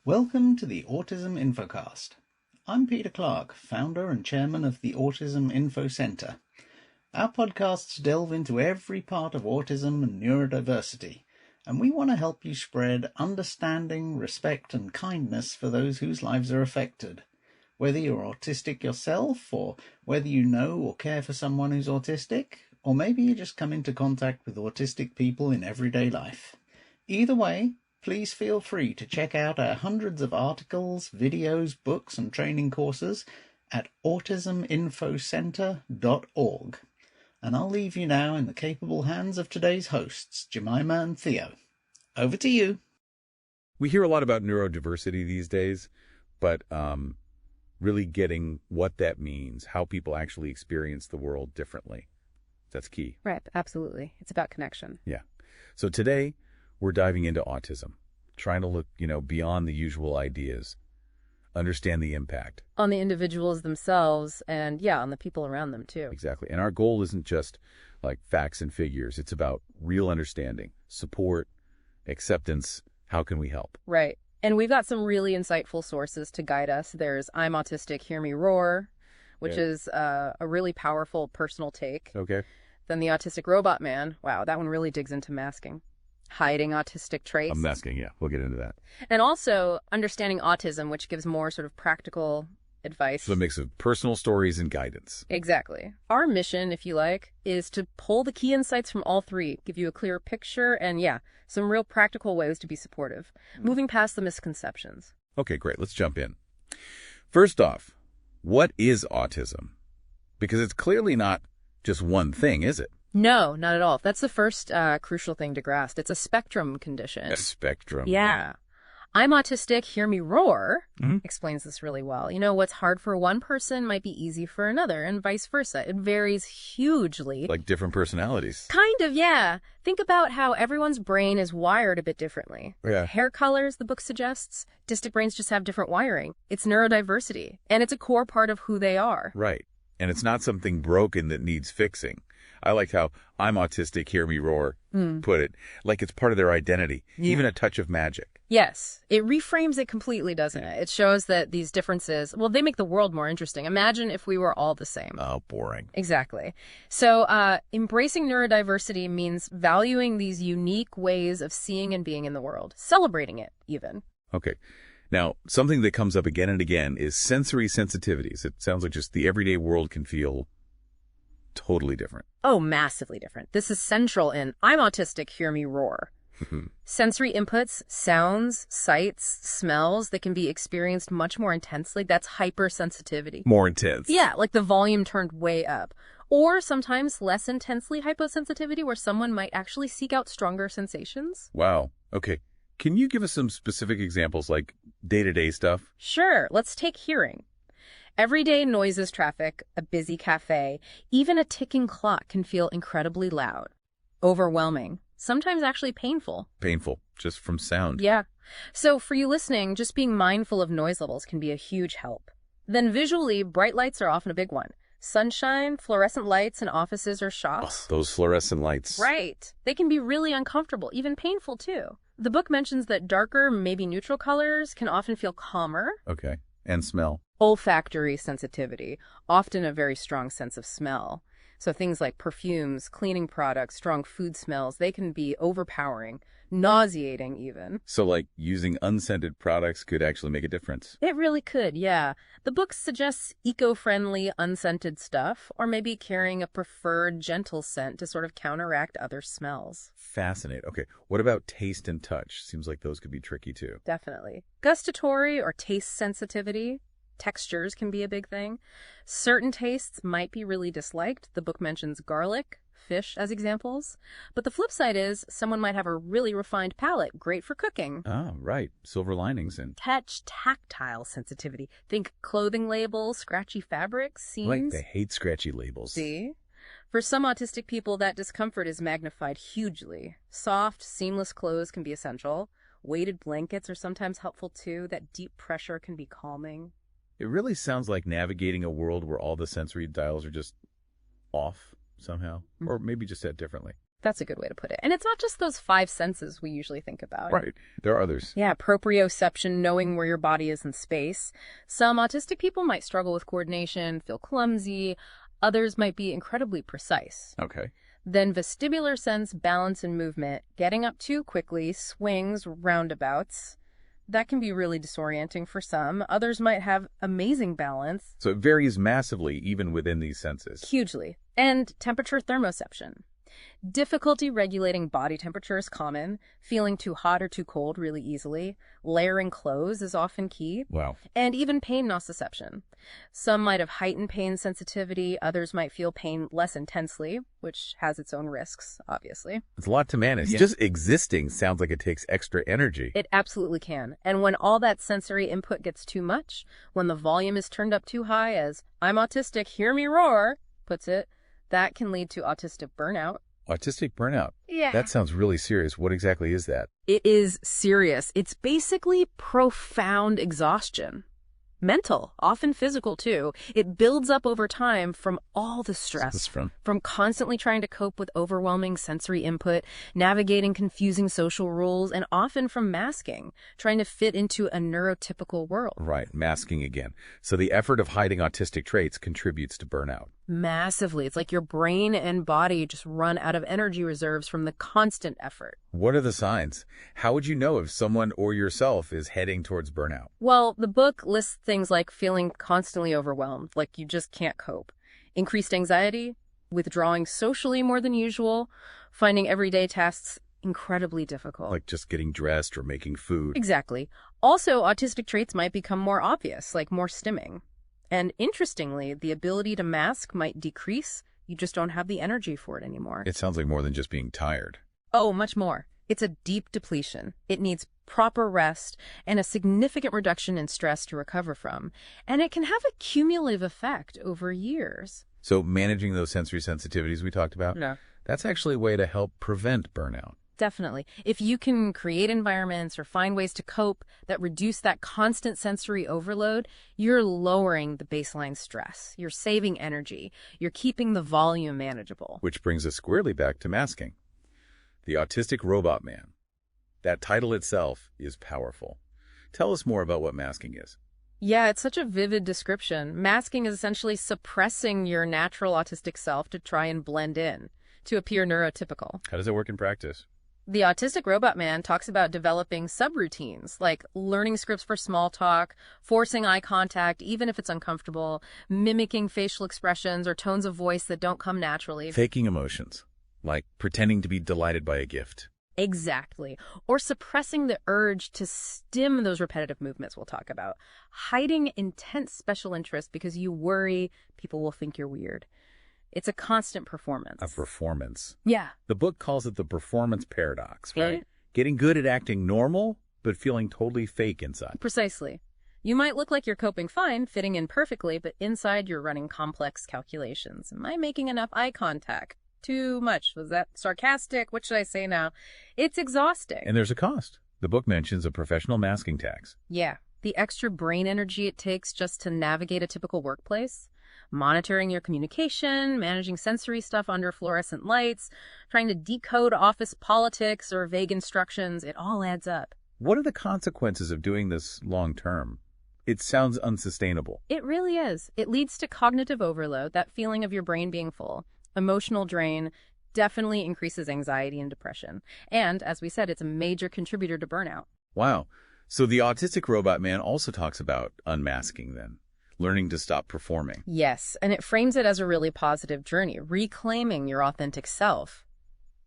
Welcome to the Autism Infocast. I'm Peter Clark, founder and chairman of the Autism Info Center. Our podcasts delve into every part of autism and neurodiversity, and we want to help you spread understanding, respect, and kindness for those whose lives are affected. Whether you're autistic yourself, or whether you know or care for someone who's autistic, or maybe you just come into contact with autistic people in everyday life. Either way, please feel free to check out our hundreds of articles, videos, books, and training courses at autisminfocenter.org. And I'll leave you now in the capable hands of today's hosts, Jemima and Theo. Over to you. We hear a lot about neurodiversity these days, but really getting what that means, how people actually experience the world differently, that's key. Right, absolutely. It's about connection. Yeah. So today, we're diving into autism, trying to look, beyond the usual ideas, understand the impact. On the individuals themselves and, on the people around them, too. Exactly. And our goal isn't just like facts and figures. It's about real understanding, support, acceptance. How can we help? Right. And we've got some really insightful sources to guide us. There's I'm Autistic, Hear Me Roar, which is a really powerful personal take. Okay. Then the Autistic Robot Man. Wow, that one really digs into masking. Hiding autistic traits. Masking, yeah. We'll get into that. And also Understanding Autism, which gives more sort of practical advice. So a mix of personal stories and guidance. Exactly. Our mission, if you like, is to pull the key insights from all three, give you a clear picture, and some real practical ways to be supportive, moving past the misconceptions. Okay, great. Let's jump in. First off, what is autism? Because it's clearly not just one thing, is it? No, not at all. That's the first crucial thing to grasp. It's a spectrum condition. A spectrum. Yeah. I'm Autistic, Hear Me Roar explains this really well. What's hard for one person might be easy for another, and vice versa. It varies hugely. Like different personalities. Kind of, yeah. Think about how everyone's brain is wired a bit differently. Yeah. Hair colors, the book suggests, autistic brains just have different wiring. It's neurodiversity, and it's a core part of who they are. Right. And it's not something broken that needs fixing. I liked how I'm Autistic, Hear Me Roar put it. Like it's part of their identity, even a touch of magic. Yes. It reframes it completely, doesn't it? It shows that these differences, they make the world more interesting. Imagine if we were all the same. Oh, boring. Exactly. So embracing neurodiversity means valuing these unique ways of seeing and being in the world, celebrating it even. Okay. Now, something that comes up again and again is sensory sensitivities. It sounds like just the everyday world can feel totally different. Oh, massively different. This is central in I'm Autistic, Hear Me Roar. Sensory inputs, sounds, sights, smells that can be experienced much more intensely. That's hypersensitivity. More intense. Yeah, like the volume turned way up. Or sometimes less intensely hyposensitivity, where someone might actually seek out stronger sensations. Wow. Okay. Can you give us some specific examples, like day-to-day stuff? Sure. Let's take hearing. Everyday noises, traffic, a busy cafe, even a ticking clock can feel incredibly loud, overwhelming, sometimes actually painful. Painful, just from sound. Yeah. So for you listening, just being mindful of noise levels can be a huge help. Then visually, bright lights are often a big one. Sunshine, fluorescent lights in offices or shops. Oh, those fluorescent lights. Right. They can be really uncomfortable, even painful too. The book mentions that darker, maybe neutral colors can often feel calmer. Okay. And smell. Olfactory sensitivity, often a very strong sense of smell. So things like perfumes, cleaning products, strong food smells, they can be overpowering, nauseating even. So like using unscented products could actually make a difference. It really could, yeah. The book suggests eco-friendly, unscented stuff, or maybe carrying a preferred gentle scent to sort of counteract other smells. Fascinating. Okay, what about taste and touch? Seems like those could be tricky too. Definitely. Gustatory or taste sensitivity. Textures can be a big thing. Certain tastes might be really disliked. The book mentions garlic, fish as examples. But the flip side is someone might have a really refined palate, great for cooking. Ah, right. Silver linings and Touch, tactile sensitivity. Think clothing labels, scratchy fabrics, seams. Like they hate scratchy labels. See? For some autistic people, that discomfort is magnified hugely. Soft, seamless clothes can be essential. Weighted blankets are sometimes helpful too. That deep pressure can be calming. It really sounds like navigating a world where all the sensory dials are just off somehow, or maybe just set differently. That's a good way to put it. And it's not just those 5 senses we usually think about. Right. There are others. Yeah, proprioception, knowing where your body is in space. Some autistic people might struggle with coordination, feel clumsy. Others might be incredibly precise. Okay. Then vestibular sense, balance and movement, getting up too quickly, swings, roundabouts. That can be really disorienting for some. Others might have amazing balance. So it varies massively even within these senses. Hugely. And temperature thermoception. Difficulty regulating body temperature is common. Feeling too hot or too cold really easily. Layering clothes is often key. Wow. And even pain nociception. Some might have heightened pain sensitivity. Others might feel pain less intensely, which has its own risks, obviously. It's a lot to manage. Yeah. Just existing sounds like it takes extra energy. It absolutely can. And when all that sensory input gets too much, when the volume is turned up too high, as "I'm autistic, hear me roar" puts it, that can lead to autistic burnout. Autistic burnout. Yeah. That sounds really serious. What exactly is that? It is serious. It's basically profound exhaustion. Mental, often physical too. It builds up over time from all the stress, from constantly trying to cope with overwhelming sensory input, navigating confusing social rules, and often from masking, trying to fit into a neurotypical world. Right, masking again. So the effort of hiding autistic traits contributes to burnout. Massively. It's like your brain and body just run out of energy reserves from the constant effort. What are the signs? How would you know if someone or yourself is heading towards burnout? Well, the book lists things like feeling constantly overwhelmed, like you just can't cope, increased anxiety, withdrawing socially more than usual, finding everyday tasks incredibly difficult. Like just getting dressed or making food. Exactly. Also, autistic traits might become more obvious, like more stimming. And interestingly, the ability to mask might decrease. You just don't have the energy for it anymore. It sounds like more than just being tired. Oh, much more. It's a deep depletion. It needs proper rest and a significant reduction in stress to recover from. And it can have a cumulative effect over years. So managing those sensory sensitivities we talked about, No. that's actually a way to help prevent burnout. Definitely. If you can create environments or find ways to cope that reduce that constant sensory overload, you're lowering the baseline stress. You're saving energy. You're keeping the volume manageable. Which brings us squarely back to masking. The Autistic Robot Man. That title itself is powerful. Tell us more about what masking is. Yeah, it's such a vivid description. Masking is essentially suppressing your natural autistic self to try and blend in, to appear neurotypical. How does it work in practice? The Autistic Robot Man talks about developing subroutines, like learning scripts for small talk, forcing eye contact, even if it's uncomfortable, mimicking facial expressions or tones of voice that don't come naturally. Faking emotions, like pretending to be delighted by a gift. Exactly. Or suppressing the urge to stim those repetitive movements we'll talk about. Hiding intense special interest because you worry people will think you're weird. It's a constant performance. A performance. Yeah. The book calls it the performance paradox, right? Right. Getting good at acting normal, but feeling totally fake inside. Precisely. You might look like you're coping fine, fitting in perfectly, but inside you're running complex calculations. Am I making enough eye contact? Too much? Was that sarcastic? What should I say now? It's exhausting. And there's a cost. The book mentions a professional masking tax. Yeah. The extra brain energy it takes just to navigate a typical workplace. Monitoring your communication, managing sensory stuff under fluorescent lights, trying to decode office politics or vague instructions, it all adds up. What are the consequences of doing this long term? It sounds unsustainable. It really is. It leads to cognitive overload, that feeling of your brain being full. Emotional drain definitely increases anxiety and depression. And, as we said, it's a major contributor to burnout. Wow. So the Autistic Robot Man also talks about unmasking then. Learning to stop performing. Yes, and it frames it as a really positive journey, reclaiming your authentic self.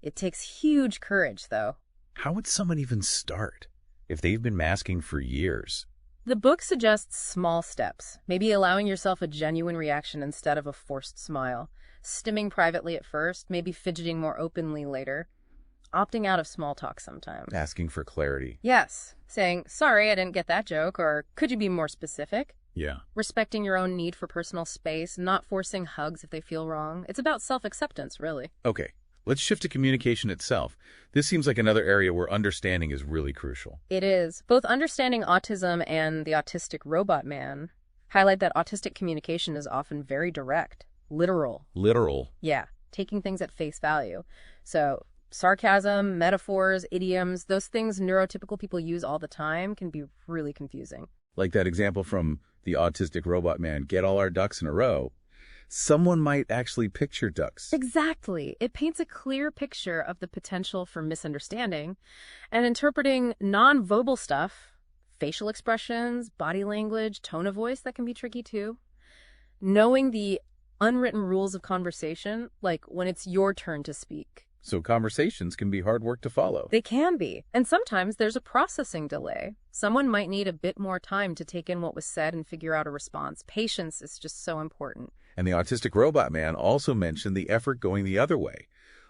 It takes huge courage, though. How would someone even start if they've been masking for years? The book suggests small steps, maybe allowing yourself a genuine reaction instead of a forced smile, stimming privately at first, maybe fidgeting more openly later, opting out of small talk sometimes. Asking for clarity. Yes, saying, sorry, I didn't get that joke, or could you be more specific? Yeah. Respecting your own need for personal space, not forcing hugs if they feel wrong. It's about self-acceptance, really. Okay, let's shift to communication itself. This seems like another area where understanding is really crucial. It is. Both understanding autism and the Autistic Robot Man highlight that autistic communication is often very direct, literal. Literal. Yeah, taking things at face value. So sarcasm, metaphors, idioms, those things neurotypical people use all the time can be really confusing. Like that example from the autistic robot man, get all our ducks in a row. Someone might actually picture ducks. Exactly. It paints a clear picture of the potential for misunderstanding. And interpreting non-verbal stuff, facial expressions, body language, tone of voice, that can be tricky too. Knowing the unwritten rules of conversation, like when it's your turn to speak. So conversations can be hard work to follow. They can be. And sometimes there's a processing delay. Someone might need a bit more time to take in what was said and figure out a response. Patience is just so important. And the autistic robot man also mentioned the effort going the other way.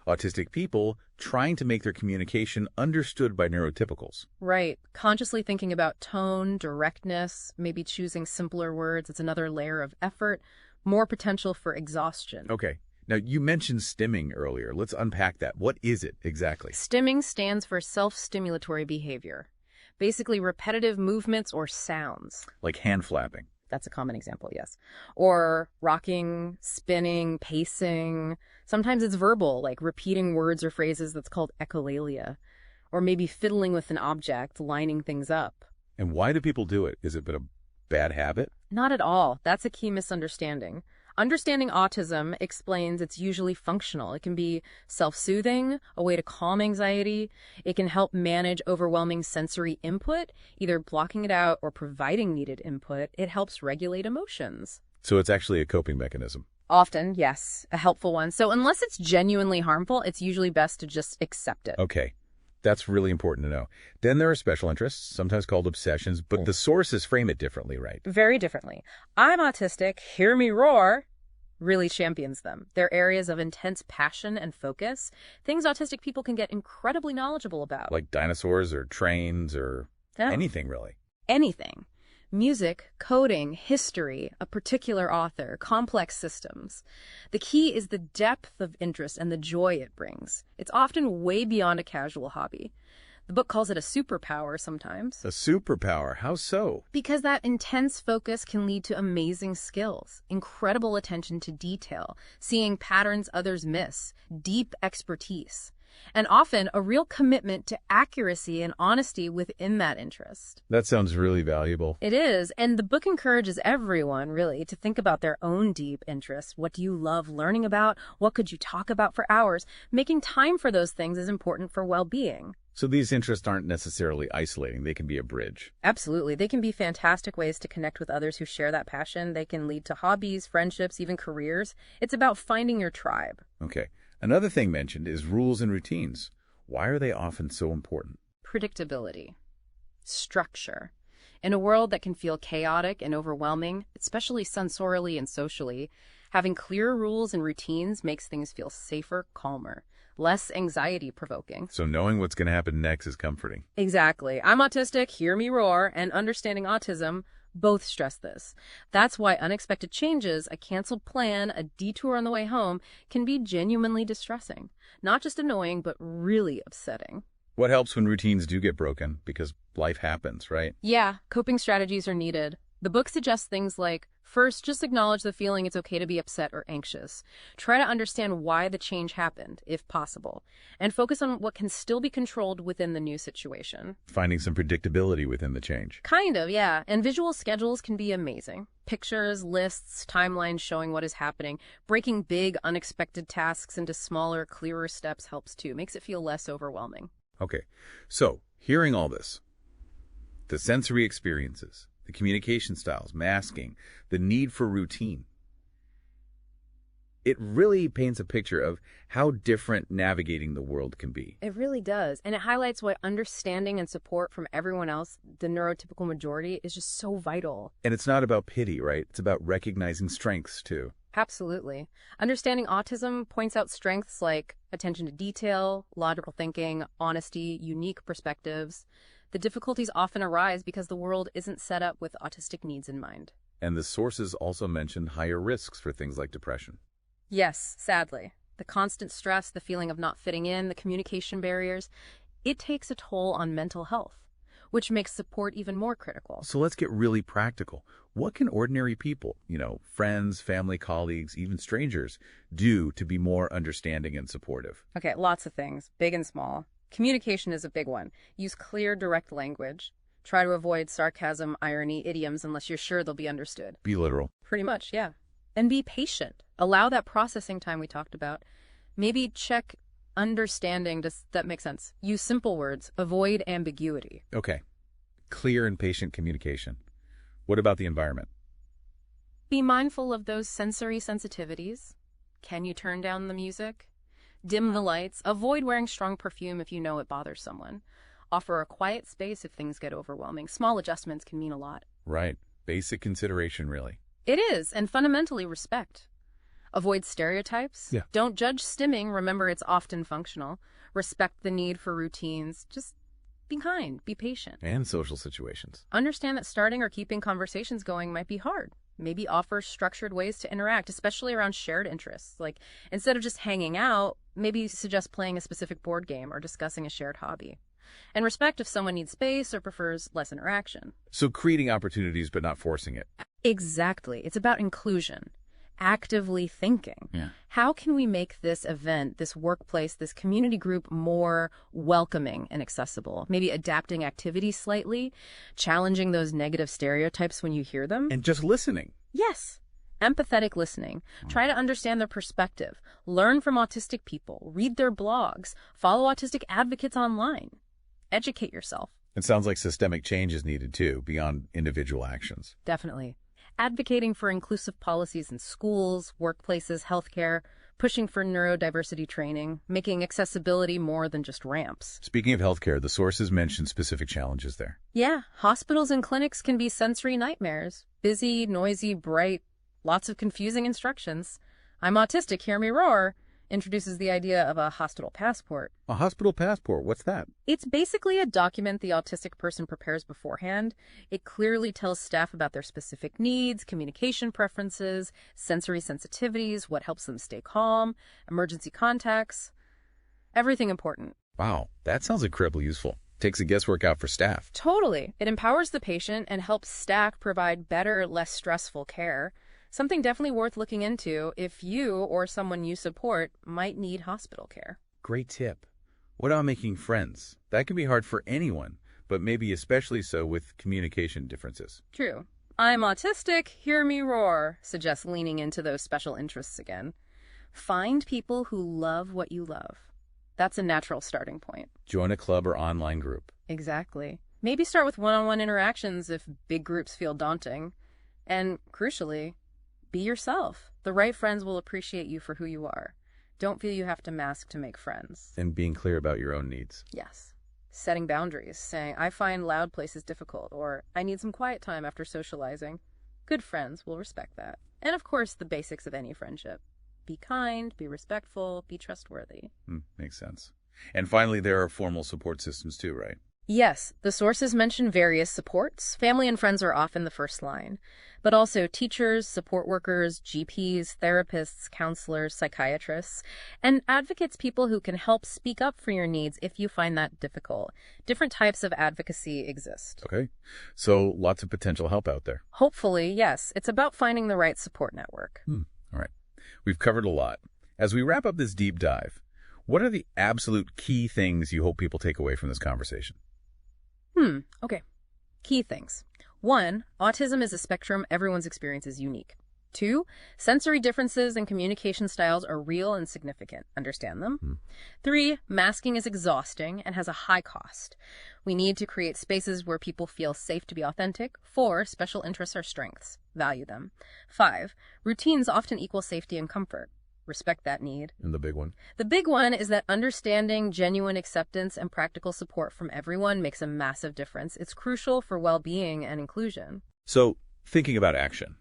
Autistic people trying to make their communication understood by neurotypicals. Right. Consciously thinking about tone, directness, maybe choosing simpler words. It's another layer of effort, more potential for exhaustion. Okay. Now, you mentioned stimming earlier. Let's unpack that. What is it exactly? Stimming stands for self-stimulatory behavior. Basically, repetitive movements or sounds. Like hand flapping. That's a common example, yes. Or rocking, spinning, pacing. Sometimes it's verbal, like repeating words or phrases. That's called echolalia. Or maybe fiddling with an object, lining things up. And why do people do it? Is it a bad habit? Not at all. That's a key misunderstanding. Understanding autism explains it's usually functional. It can be self-soothing, a way to calm anxiety. It can help manage overwhelming sensory input, either blocking it out or providing needed input. It helps regulate emotions. So it's actually a coping mechanism. Often, yes, a helpful one. So unless it's genuinely harmful, it's usually best to just accept it. Okay. That's really important to know. Then there are special interests, sometimes called obsessions, but the sources frame it differently, right? Very differently. I'm autistic, hear me roar, really champions them. They're areas of intense passion and focus, things autistic people can get incredibly knowledgeable about. Like dinosaurs or trains or anything, really. Anything. Music, coding, history, a particular author, complex systems. The key is the depth of interest and the joy it brings. It's often way beyond a casual hobby. The book calls it a superpower sometimes. A superpower? How so? Because that intense focus can lead to amazing skills, incredible attention to detail, seeing patterns others miss, deep expertise, and often a real commitment to accuracy and honesty within that interest. That sounds really valuable. It is, and the book encourages everyone, really, to think about their own deep interests. What do you love learning about? What could you talk about for hours? Making time for those things is important for well-being. So these interests aren't necessarily isolating. They can be a bridge. Absolutely. They can be fantastic ways to connect with others who share that passion. They can lead to hobbies, friendships, even careers. It's about finding your tribe. Okay. Another thing mentioned is rules and routines. Why are they often so important? Predictability. Structure. In a world that can feel chaotic and overwhelming, especially sensorially and socially, having clear rules and routines makes things feel safer, calmer, less anxiety-provoking. So knowing what's going to happen next is comforting. Exactly. I'm autistic, hear me roar, and understanding autism both stress this. That's why unexpected changes, a canceled plan, a detour on the way home, can be genuinely distressing. Not just annoying, but really upsetting. What helps when routines do get broken? Because life happens, right? Yeah, coping strategies are needed. The book suggests things like, first, just acknowledge the feeling it's okay to be upset or anxious. Try to understand why the change happened, if possible, and focus on what can still be controlled within the new situation. Finding some predictability within the change. Kind of, yeah. And visual schedules can be amazing. Pictures, lists, timelines showing what is happening. Breaking big, unexpected tasks into smaller, clearer steps helps too. Makes it feel less overwhelming. Okay, so hearing all this, the sensory experiences, the communication styles, masking, the need for routine. It really paints a picture of how different navigating the world can be. It really does. And it highlights why understanding and support from everyone else, the neurotypical majority, is just so vital. And it's not about pity, right? It's about recognizing strengths, too. Absolutely. Understanding autism points out strengths like attention to detail, logical thinking, honesty, unique perspectives. The difficulties often arise because the world isn't set up with autistic needs in mind. And the sources also mentioned higher risks for things like depression. Yes, sadly. The constant stress, the feeling of not fitting in, the communication barriers, it takes a toll on mental health. which makes support even more critical. So let's get really practical. What can ordinary people, friends, family, colleagues, even strangers, do to be more understanding and supportive? Okay, lots of things, big and small. Communication is a big one. Use clear, direct language. Try to avoid sarcasm, irony, idioms unless you're sure they'll be understood. Be literal. Pretty much, yeah. And be patient. Allow that processing time we talked about. Maybe check understanding. Does that make sense? Use simple words. Avoid ambiguity. Okay. Clear and patient communication. What about the environment? Be mindful of those sensory sensitivities. Can you turn down the music? Dim the lights. Avoid wearing strong perfume if you know it bothers someone. Offer a quiet space if things get overwhelming. Small adjustments can mean a lot. Right. Basic consideration, really. It is, and fundamentally respect. Avoid stereotypes. Yeah. Don't judge stimming. Remember, it's often functional. Respect the need for routines. Just be kind. Be patient. And social situations. Understand that starting or keeping conversations going might be hard. Maybe offer structured ways to interact, especially around shared interests. Like, instead of just hanging out, maybe suggest playing a specific board game or discussing a shared hobby. And respect if someone needs space or prefers less interaction. So creating opportunities but not forcing it. Exactly. It's about inclusion. Actively thinking. Yeah. How can we make this event, this workplace, this community group more welcoming and accessible? Maybe adapting activities slightly, challenging those negative stereotypes when you hear them. And just listening. Yes. Empathetic listening. Try to understand their perspective. Learn from autistic people. Read their blogs. Follow autistic advocates online. Educate yourself. It sounds like systemic change is needed too, beyond individual actions. Definitely. Advocating for inclusive policies in schools, workplaces, healthcare, pushing for neurodiversity training, making accessibility more than just ramps. Speaking of healthcare, the sources mention specific challenges there. Yeah, hospitals and clinics can be sensory nightmares. Busy, noisy, bright, lots of confusing instructions. I'm autistic, hear me roar, introduces the idea of a hospital passport. A hospital passport, what's that? It's basically a document the autistic person prepares beforehand. It clearly tells staff about their specific needs, communication preferences, sensory sensitivities, what helps them stay calm, emergency contacts, everything important. Wow, that sounds incredibly useful. Takes the guesswork out for staff. Totally. It empowers the patient and helps staff provide better, less stressful care. Something definitely worth looking into if you or someone you support might need hospital care. Great tip. What about making friends? That can be hard for anyone, but maybe especially so with communication differences. True. I'm autistic, hear me roar, suggests leaning into those special interests again. Find people who love what you love. That's a natural starting point. Join a club or online group. Exactly. Maybe start with one-on-one interactions if big groups feel daunting. And crucially, be yourself. The right friends will appreciate you for who you are. Don't feel you have to mask to make friends. And being clear about your own needs. Yes. Setting boundaries, saying, I find loud places difficult, or I need some quiet time after socializing. Good friends will respect that. And of course, the basics of any friendship. Be kind, be respectful, be trustworthy. Makes sense. And finally, there are formal support systems too, right? Yes, the sources mention various supports. Family and friends are often the first line, but also teachers, support workers, GPs, therapists, counselors, psychiatrists, and advocates, people who can help speak up for your needs if you find that difficult. Different types of advocacy exist. Okay, so lots of potential help out there. Hopefully, yes. It's about finding the right support network. All right, we've covered a lot. As we wrap up this deep dive, what are the absolute key things you hope people take away from this conversation? Okay. Key things. 1, autism is a spectrum. Everyone's experience is unique. 2, sensory differences and communication styles are real and significant. Understand them. 3, masking is exhausting and has a high cost. We need to create spaces where people feel safe to be authentic. 4, special interests are strengths. Value them. 5, routines often equal safety and comfort. Respect that need. And the big one? The big one is that understanding, genuine acceptance, and practical support from everyone makes a massive difference. It's crucial for well-being and inclusion. So, thinking about action.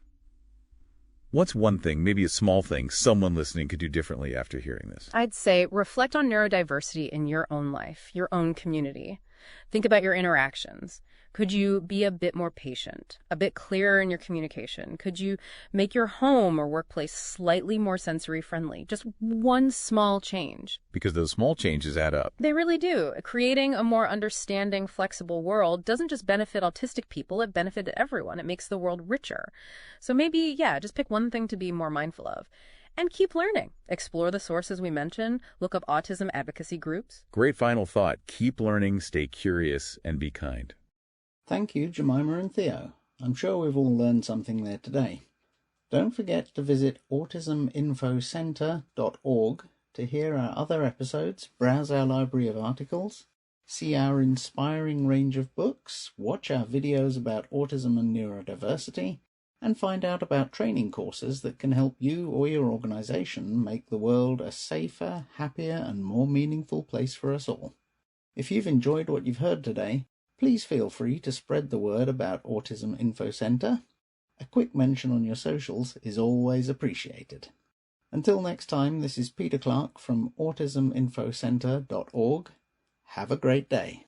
What's one thing, maybe a small thing, someone listening could do differently after hearing this? I'd say reflect on neurodiversity in your own life, your own community. Think about your interactions. Could you be a bit more patient, a bit clearer in your communication? Could you make your home or workplace slightly more sensory friendly? Just one small change. Because those small changes add up. They really do. Creating a more understanding, flexible world doesn't just benefit autistic people, it benefits everyone. It makes the world richer. So maybe, just pick one thing to be more mindful of. And keep learning. Explore the sources we mentioned. Look up autism advocacy groups. Great final thought. Keep learning, stay curious, and be kind. Thank you, Jemima and Theo. I'm sure we've all learned something there today. Don't forget to visit autisminfocenter.org to hear our other episodes, browse our library of articles, see our inspiring range of books, watch our videos about autism and neurodiversity, and find out about training courses that can help you or your organization make the world a safer, happier, and more meaningful place for us all. If you've enjoyed what you've heard today, please feel free to spread the word about Autism Info Center. A quick mention on your socials is always appreciated. Until next time, this is Peter Clark from autisminfocenter.org. Have a great day.